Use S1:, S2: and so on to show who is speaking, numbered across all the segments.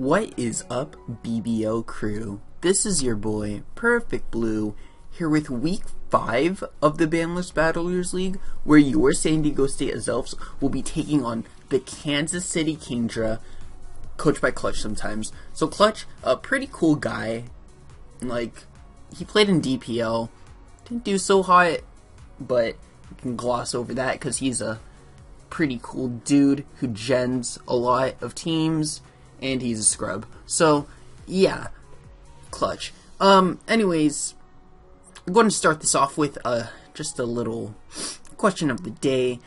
S1: What is up, BBL crew? This is your boy, Perfect Blue, here with week 5 of the Banless Battlers League, where your San Diego State Azelfs will be taking on the Kansas City Kingdras, coached by cLutchsometimes. So Clutch, a pretty cool guy. Like, he played in DPL, didn't do so hot, but we can gloss over that because he's a pretty cool dude who gens a lot of teams, and he's a scrub. So, yeah, Clutch. Anyways, I'm going to start this off with just a little question of the day.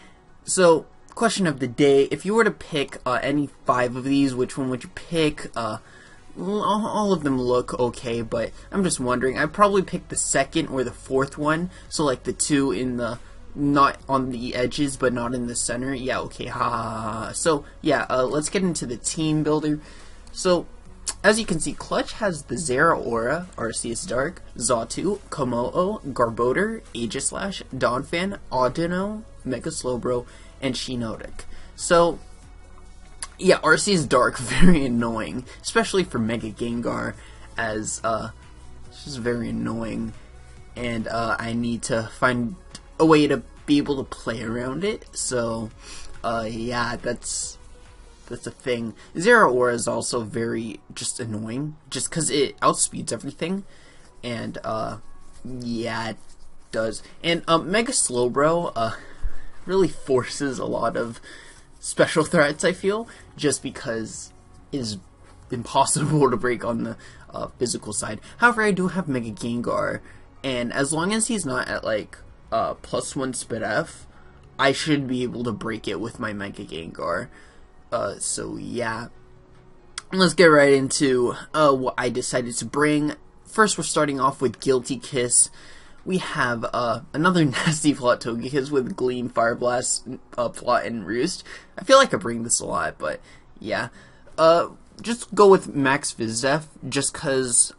S1: So, question of the day, if you were to pick any 5 of these, which one would you pick? All of them look okay, but I'm just wondering. I'd probably pick the second or the fourth one, so like the 2 in the, not on the edges, but not in the center. Yeah, okay, So, yeah, let's get into the team builder. So, as you can see, Clutch has the Zera Aura, Arceus Dark, Xatu, Komodo, Garbodor, Aegislash, Donphan, Audino, Mega Slowbro, and Shiinotic. So, yeah, Arceus Dark, very annoying, especially for Mega Gengar, as, it's just very annoying, and, I need to find a way to be able to play around it. So, yeah, that's a thing. Zera Aura is also very just annoying, just because it outspeeds everything, and yeah, it does. And Mega Slowbro really forces a lot of special threats, I feel, just because it is impossible to break on the physical side. However, I do have Mega Gengar, and as long as he's not at like +1 Spit F, I should be able to break it with my Mega Gengar. So yeah, let's get right into what I decided to bring. First, we're starting off with Guilty Kiss. We have another nasty plot Togekiss with Gleam, Fire Blast, Plot, and Roost. I feel like I bring this a lot, but yeah. Just go with Max Vizdef, just because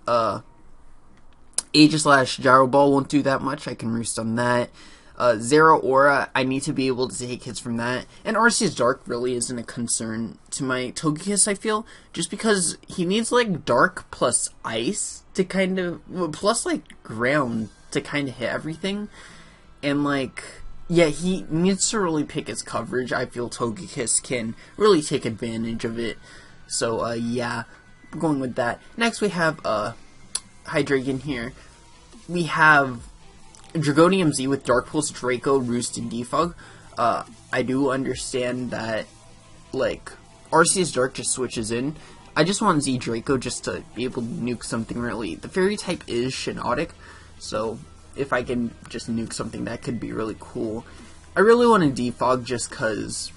S1: Aegislash Gyro Ball won't do that much. I can Roost on that. Zera Aura, I need to be able to take hits from that. And Arceus Dark really isn't a concern to my Togekiss, I feel. Just because he needs, like, Dark plus Ice to kind of, plus, like, Ground to kind of hit everything. And, like, yeah, he needs to really pick his coverage. I feel Togekiss can really take advantage of it. So, yeah, we're going with that. Next, we have, Hydreigon here. We have Dragonium Z with Dark Pulse, Draco, Roost, and Defog. I do understand that, like, Arceus Dark just switches in. I just want Z Draco just to be able to nuke something really. The Fairy type is Shiinotic, so if I can just nuke something, that could be really cool. I really want to Defog just because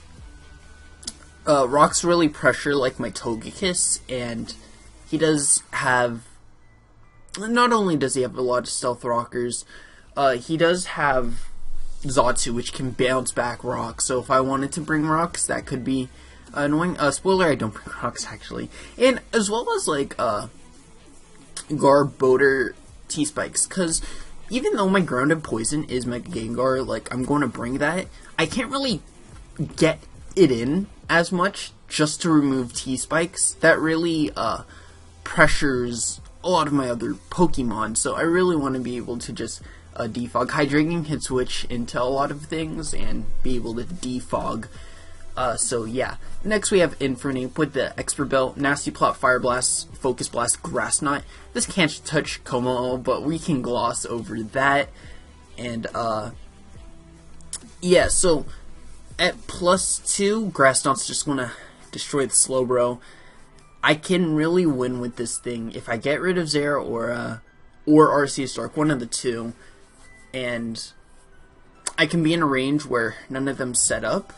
S1: Rocks really pressure, like, my Togekiss, and he does have, not only does he have a lot of Stealth Rockers, he does have Xatu, which can bounce back rocks, so if I wanted to bring rocks, that could be annoying. Spoiler, I don't bring rocks, actually. And as well as, like, Garbodor T-Spikes, because even though my Grounded Poison is Mega Gengar, like, I'm going to bring that, I can't really get it in as much just to remove T-Spikes. That really, pressures a lot of my other Pokemon, so I really want to be able to just defog. Hydreigon can switch into a lot of things and be able to defog. So yeah. Next we have Infernape with the Expert Belt, Nasty Plot, Fire Blast, Focus Blast, Grass Knot. This can't touch Komodo, but we can gloss over that. And yeah, so at +2, Grass Knot's just gonna destroy the Slowbro. I can really win with this thing if I get rid of Zera Aura or Arceus Dark, one of the two, and I can be in a range where none of them set up.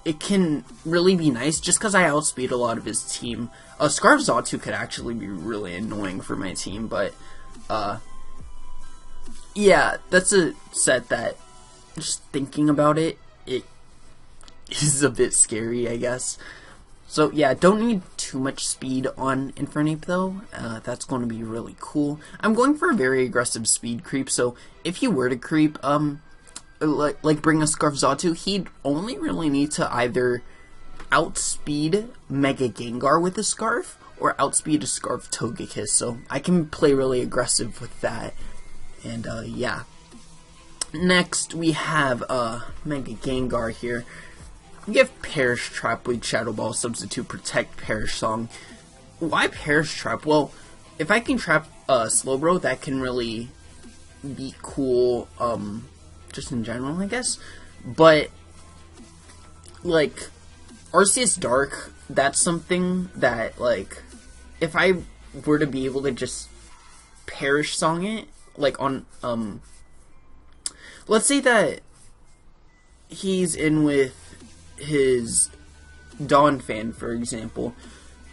S1: It can really be nice just because I outspeed a lot of his team. Scarf Xatu could actually be really annoying for my team, but yeah, that's a set that, just thinking about it, it is a bit scary, I guess. So yeah, don't need too much speed on Infernape though. That's going to be really cool. I'm going for a very aggressive speed creep, so if you were to creep, like bring a Scarf Xatu, he'd only really need to either outspeed Mega Gengar with a Scarf, or outspeed a Scarf Togekiss, so I can play really aggressive with that. And yeah. Next we have Mega Gengar here. We have Perish Trap with Shadow Ball, Substitute, Protect, Perish Song. Why Perish Trap? Well, if I can trap Slowbro, that can really be cool, just in general, I guess. But, like, Arceus Dark, that's something that, like, if I were to be able to just Perish Song it, like, on, let's say that he's in with his Donphan, for example,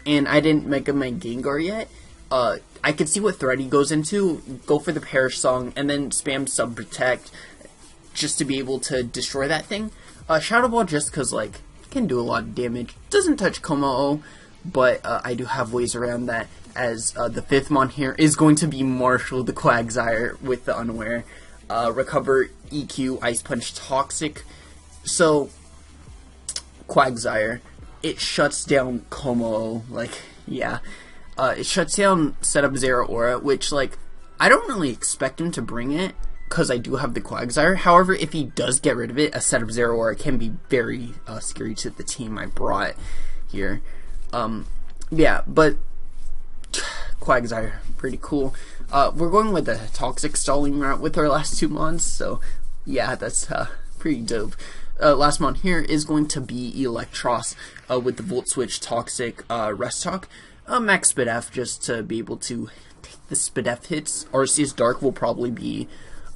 S1: and I didn't make my Gengar yet, I could see what threat he goes into, go for the Perish Song, and then spam Sub Protect, just to be able to destroy that thing. Shadow Ball, just because, like, it can do a lot of damage. Doesn't touch Como-O, but I do have ways around that, as the 5th Mon here is going to be Marshall the Quagsire with the Unaware. Recover, EQ, Ice Punch, Toxic. So, Quagsire, it shuts down Como-O, like, yeah. It shuts down Setup Zeraora, which, like, I don't really expect him to bring it, because I do have the Quagsire. However, if he does get rid of it, a Setup Zeraora can be very scary to the team I brought here. Yeah, but Quagsire, pretty cool. We're going with the Toxic stalling route with our last 2 Mons, so yeah, that's pretty dope. Last Mon here is going to be Electros with the Volt Switch, Toxic, Rest Talk. Max Spidef, just to be able to take the Spidef hits. Arceus Dark will probably be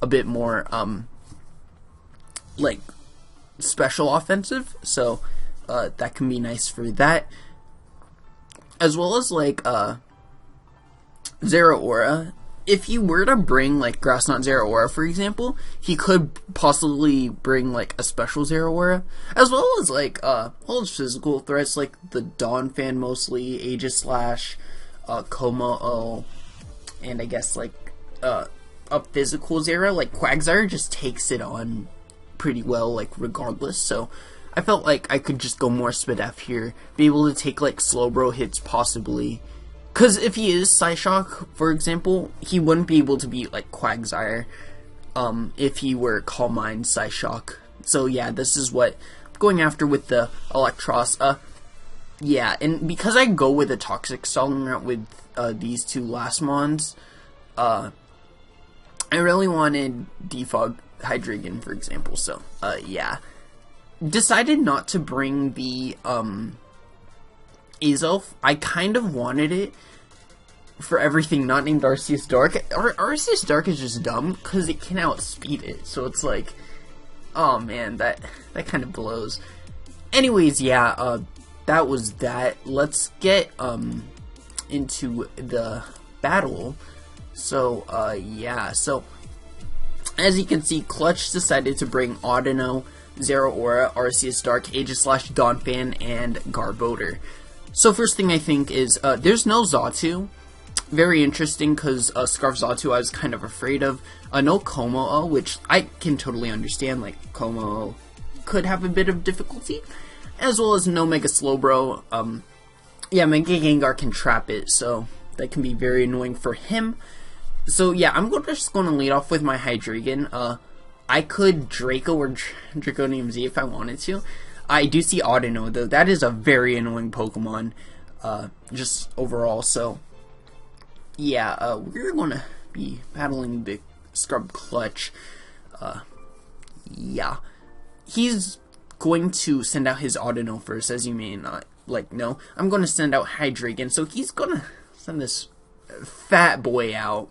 S1: a bit more, like, special offensive, so that can be nice for that. As well as, like, Zeraora. If you were to bring, like, Grass Knot Zeraora, for example, he could possibly bring, like, a special Zeraora, as well as, like, all his physical threats, like the Donphan mostly, Aegislash, Como-O, and I guess, like, a physical Zera, like, Quagsire just takes it on pretty well, like, regardless, so I felt like I could just go more Spidef here, be able to take, like, Slowbro hits, possibly. Because if he is Psyshock, for example, he wouldn't be able to beat, like, Quagsire, if he were Calm Mind Psyshock. So, yeah, this is what I'm going after with the Electros. Yeah, and because I go with a Toxic stalling route with, these 2 last Mons, I really wanted Defog Hydreigon, for example, so, yeah. Decided not to bring the, Azelf. I kind of wanted it for everything not named Arceus Dark. Arceus Dark is just dumb because it can outspeed it. So it's like, oh man, that kind of blows. Anyways, yeah, that was that. Let's get into the battle. So yeah, so as you can see, Clutch decided to bring Audino, Zeraora, Arceus Dark, Aegislash, Donphan, and Garbodor. So first thing I think is, there's no Xatu. Very interesting, because Scarf Xatu I was kind of afraid of. No Como-O, which I can totally understand, like, Como-O could have a bit of difficulty. As well as no Mega Slowbro. Yeah, Mega Gengar can trap it, so that can be very annoying for him. So yeah, I'm just going to lead off with my Hydreigon. I could Draco or Draconium Z if I wanted to. I do see Audino, though. That is a very annoying Pokemon, just overall. So, yeah, we're going to be battling the Scrub Clutch. Yeah. He's going to send out his Audino first, as you may not, like, know. I'm going to send out Hydreigon, so he's going to send this fat boy out.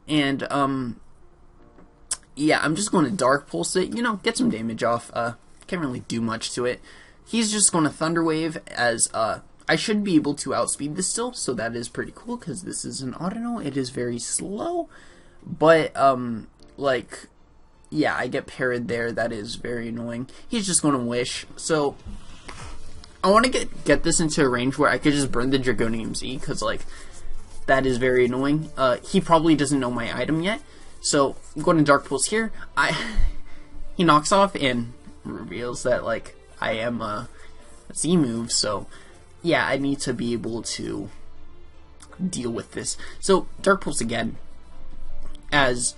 S1: And, yeah, I'm just going to Dark Pulse it, you know, get some damage off. Can't really do much to it. He's just going to Thunder Wave, as I should be able to outspeed this still, so that is pretty cool, because this is an Audino. It is very slow, but, like, yeah, I get parried there. That is very annoying. He's just going to Wish, so I want to get this into a range where I could just burn the Draconium Z, because, like, that is very annoying. He probably doesn't know my item yet, so I'm going to Dark Pulse here. He knocks off and reveals that, like, I am Z move, so yeah, I need to be able to deal with this. So Dark Pulse again. As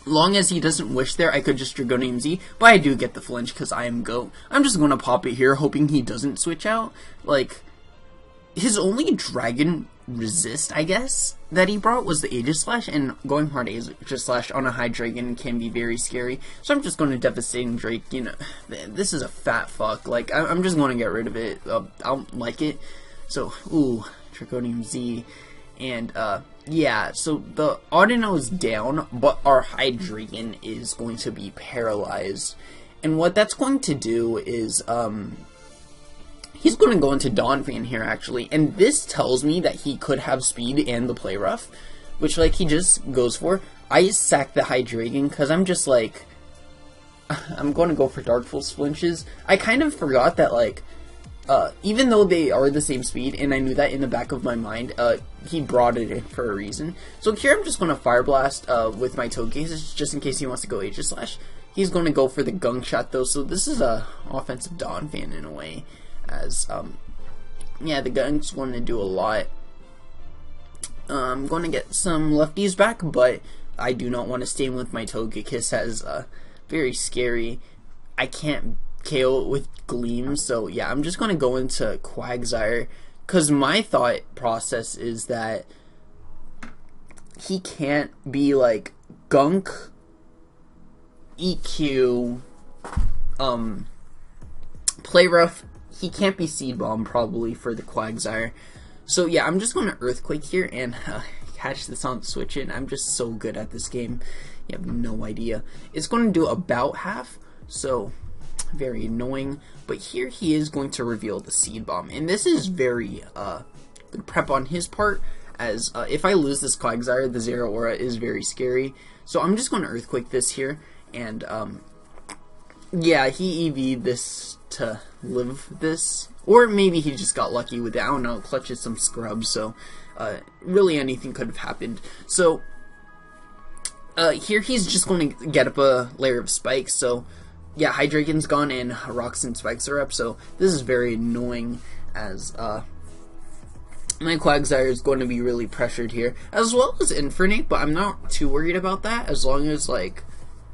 S1: long as he doesn't wish there, I could just Dragonium Z, but I do get the flinch because I am GOAT. I'm just going to pop it here, hoping he doesn't switch out. Like, his only Dragon resist, I guess, that he brought was the Aegislash, and going hard Aegislash on a high Dragon can be very scary. So I'm just going to Devastating Drake. You know, this is a fat fuck. Like, I'm just going to get rid of it. I don't like it. So, ooh, Draconium Z. And, yeah, so the Audino is down, but our Hydreigon is going to be paralyzed. And what that's going to do is, he's going to go into Donphan here, actually. And this tells me that he could have speed and the Play Rough, which, like, he just goes for. I sack the Hydreigon because I'm just, like, I'm going to go for Dark Pulse flinches. I kind of forgot that, like, even though they are the same speed, and I knew that in the back of my mind, he brought it in for a reason. So here I'm just going to Fire Blast with my Togekiss, just in case he wants to go Aegislash. He's going to go for the Gunk Shot, though, so this is a offensive Donphan in a way. As, yeah, the Gunk's going to do a lot. I'm going to get some lefties back, but I do not want to stay with my Togekiss as very scary. I can't KO it with Gleam, so yeah, I'm just going to go into Quagsire, because my thought process is that he can't be like Gunk, EQ, Play Rough. He can't be Seed Bomb probably for the Quagsire. So yeah, I'm just going to Earthquake here and catch this on Switch In. I'm just so good at this game. You have no idea. It's going to do about half, so very annoying. But here he is going to reveal the Seed Bomb. And this is very good prep on his part, as if I lose this Quagsire, the Zero Aura is very scary. So I'm just going to Earthquake this here. And yeah, he EV'd this to live this, or maybe he just got lucky with it. I don't know. Clutch is some scrub, so really anything could have happened. So here he's just going to get up a layer of spikes. So yeah, Hydreigon's gone and Rocks and Spikes are up. So this is very annoying, as my Quagsire is going to be really pressured here, as well as Infernape. But I'm not too worried about that, as long as, like,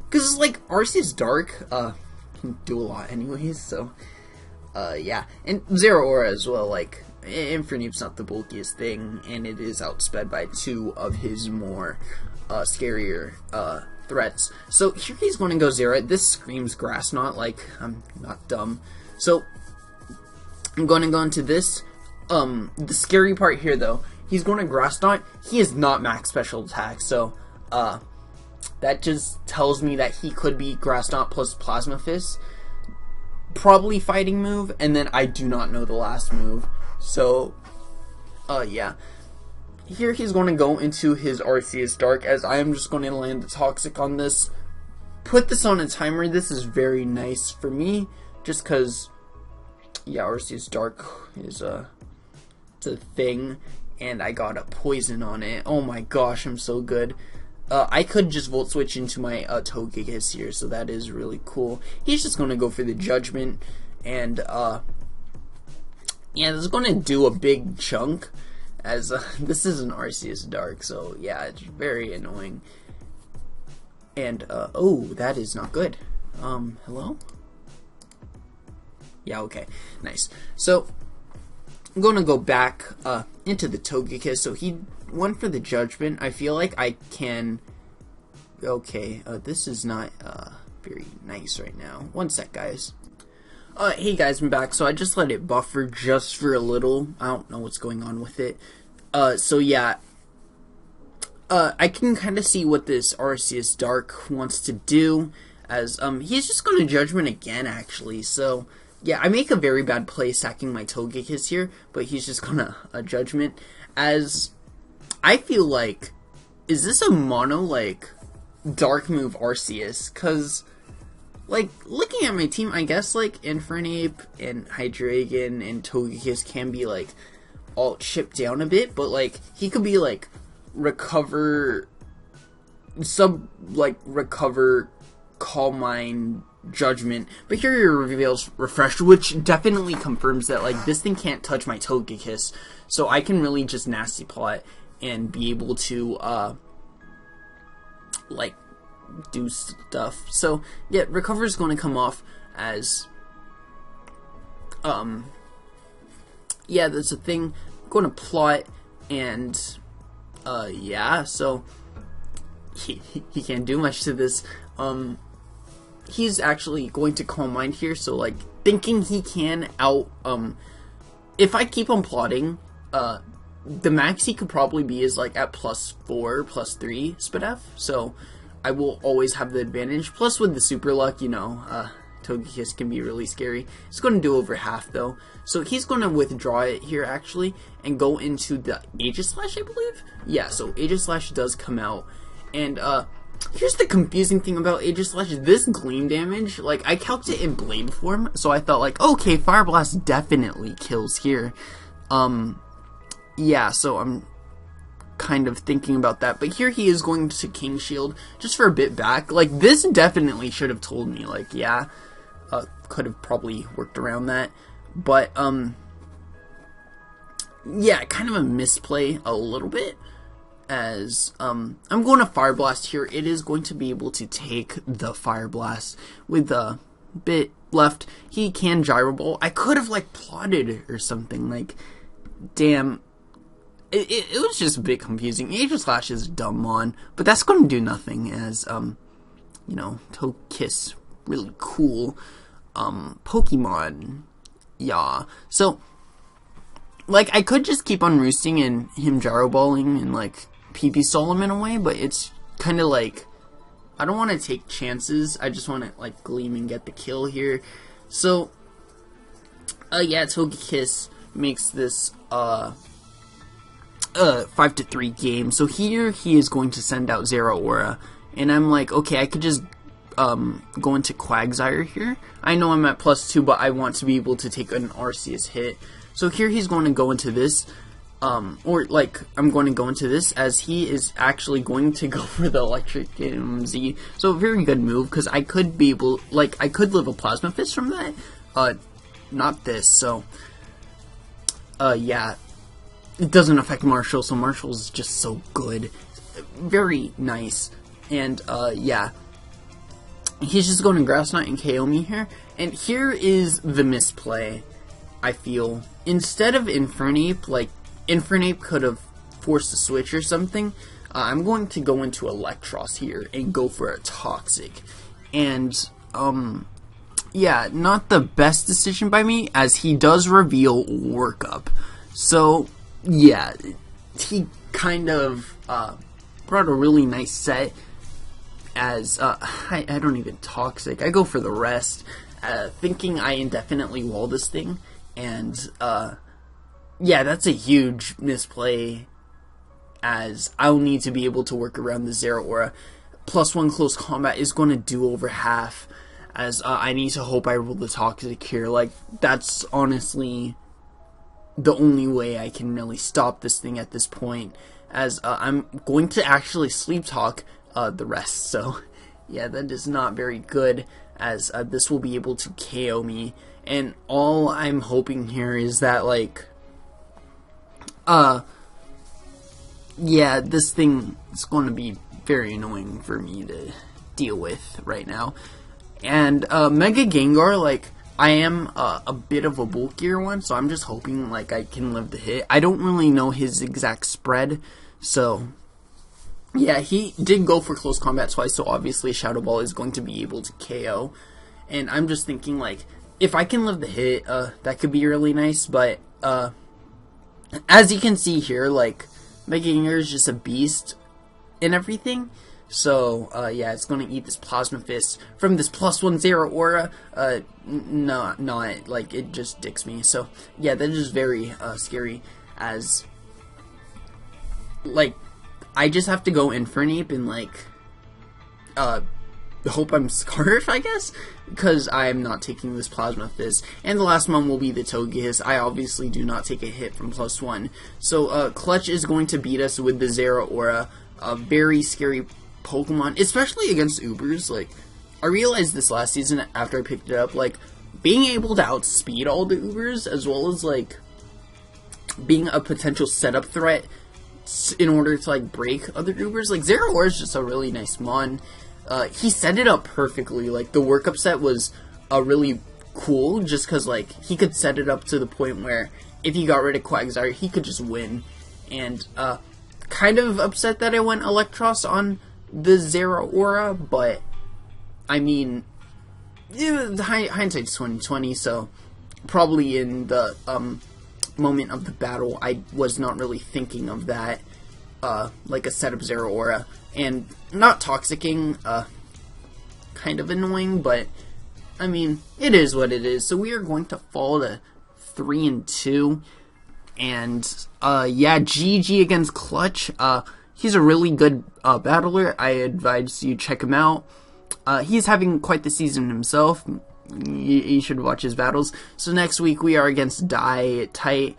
S1: because like Arceus Dark can do a lot anyways. So yeah, and Zero Aura as well. Like, Infernape's not the bulkiest thing, and it is outsped by two of his more scarier threats. So here he's going to go Zero. This screams Grass Knot. Like, I'm not dumb. So I'm going to go into this. The scary part here, though, he's going to Grass Knot. He is not max special attack, so that just tells me that he could be Grass Knot plus Plasma Fist, probably fighting move, and then I do not know the last move. So yeah, here he's going to go into his Arceus Dark, as I am just going to land the Toxic on this, put this on a timer. This is very nice for me, just because, yeah, Arceus Dark is it's a thing, and I got a poison on it. Oh my gosh, I'm so good. I could just Volt Switch into my Togekiss here, so that is really cool. He's just going to go for the Judgment, and yeah, this is going to do a big chunk, as this is an Arceus Dark, so yeah, it's very annoying. And oh, that is not good. Hello? Yeah, okay, nice. So I'm going to go back into the Togekiss. So he went for the Judgment. I feel like I can... Okay, this is not very nice right now. One sec, guys. Hey guys, I'm back. So I just let it buffer just for a little. I don't know what's going on with it. So yeah, I can kind of see what this Arceus Dark wants to do, as he's just going to Judgment again, actually. So yeah, I make a very bad play sacking my Togekiss here, but he's just gonna Judgment, as I feel like, is this a mono, like, Dark move Arceus? Because, like, looking at my team, I guess, like, Infernape and Hydreigon and Togekiss can be, like, all chipped down a bit, but, like, he could be, like, recover, Calm Mind Judgment, but here it reveals Refresh, which definitely confirms that, like, this thing can't touch my Togekiss, so I can really just Nasty Plot and be able to, like, do stuff. So, yeah, Recover is going to come off as, yeah, that's a thing. I'm going to Plot, and, yeah, so, he can't do much to this. He's actually going to Calm Mind here, so, like, thinking he can out, if I keep on plotting, the max he could probably be is, like, at +4, +3 SpDef, so I will always have the advantage. Plus, with the Super Luck, you know, Togekiss can be really scary. It's going to do over half, though, so he's going to withdraw it here, actually, and go into the Aegislash, I believe? Yeah, so Aegislash does come out, and, here's the confusing thing about Aegislash. This Gleam damage, like, I calced it in Blade form, so I thought, like, okay, Fire Blast definitely kills here. Yeah, so I'm kind of thinking about that. But here he is going to King Shield, just for a bit back. Like, this definitely should have told me, like, yeah, could have probably worked around that. But, yeah, kind of a misplay a little bit. As, I'm going to Fire Blast here. It is going to be able to take the Fire Blast with a bit left. He can Gyro Ball. I could have, like, plotted or something. Like, damn. It was just a bit confusing. Aegislash is dumb Mon, but that's going to do nothing as, you know, Togekiss, really cool, Pokemon. Yeah. So, like, I could just keep on roosting and him Gyro Balling and, like, PP stall him in a way, but it's kind of like, I don't want to take chances. I just want to, like, Gleam and get the kill here. So, yeah, Togekiss makes this, 5-3 game. So here he is going to send out Zeraora, and I'm like, okay, I could just, go into Quagsire here. I know I'm at +2, but I want to be able to take an Arceus hit. So here he's going to go into this, or, like, I'm going to go into this as he is actually going to go for the Electric Z. So a very good move, because I could be able, like, I could live a Plasma Fist from that, not this, so, yeah, it doesn't affect Marshall, so Marshall's just so good, very nice, and, yeah, he's just going to Grass Knot and KO me here, and here is the misplay, I feel. Instead of Infernape, like, Infernape could have forced a switch or something, I'm going to go into Electros here and go for a Toxic. And, yeah, not the best decision by me, as he does reveal Workup. So, yeah, he kind of, brought a really nice set, as, I don't even Toxic, I go for the rest, thinking I indefinitely wall this thing. And, yeah, that's a huge misplay, as I'll need to be able to work around the Zeraora. +1 close combat is going to do over half, as I need to hope I roll the Toxic here. Like, that's honestly the only way I can really stop this thing at this point, as I'm going to actually Sleep Talk the rest. So, yeah, that is not very good, as this will be able to KO me. And all I'm hoping here is that, like, yeah, this thing is going to be very annoying for me to deal with right now. And, Mega Gengar, like, I am a bit of a bulkier one, so I'm just hoping, like, I can live the hit. I don't really know his exact spread, so, yeah, he did go for close combat twice, so obviously Shadow Ball is going to be able to KO. And I'm just thinking, like, if I can live the hit, that could be really nice, but, as you can see here, like, Mega Gengar is just a beast and everything, so, yeah, it's gonna eat this Plasma Fist from this +1 Zeraora, not, like, it just dicks me, so, yeah, that is very, scary, as, like, I just have to go Infernape and, like, hope I'm Scarf, I guess, because I'm not taking this Plasma Fist. And the last one will be the Togekiss. I obviously do not take a hit from +1. So, Clutch is going to beat us with the Zeraora, a very scary Pokemon, especially against Ubers. Like, I realized this last season after I picked it up, like, being able to outspeed all the Ubers, as well as, like, being a potential setup threat in order to, like, break other Ubers. Like, Zero Aura is just a really nice mon. He set it up perfectly. Like, the workup set was really cool, just because, like, he could set it up to the point where if he got rid of Quagsire, he could just win. And, kind of upset that I went Electros on the Zero Aura, but, I mean, hindsight's 2020, so probably in the, moment of the battle, I was not really thinking of that, like a setup Zero Aura, and not toxicking, kind of annoying, but, I mean, it is what it is. So we are going to fall to 3-2, and, yeah, GG against Clutch. He's a really good, battler. I advise you check him out. He's having quite the season himself. You should watch his battles. So next week we are against DyeItTight,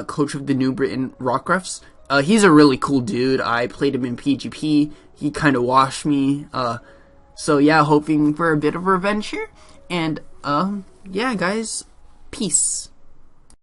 S1: coach of the New Britain Rockrefs. He's a really cool dude. I played him in PGP. He kind of washed me. So yeah, hoping for a bit of revenge here. And yeah, guys, peace.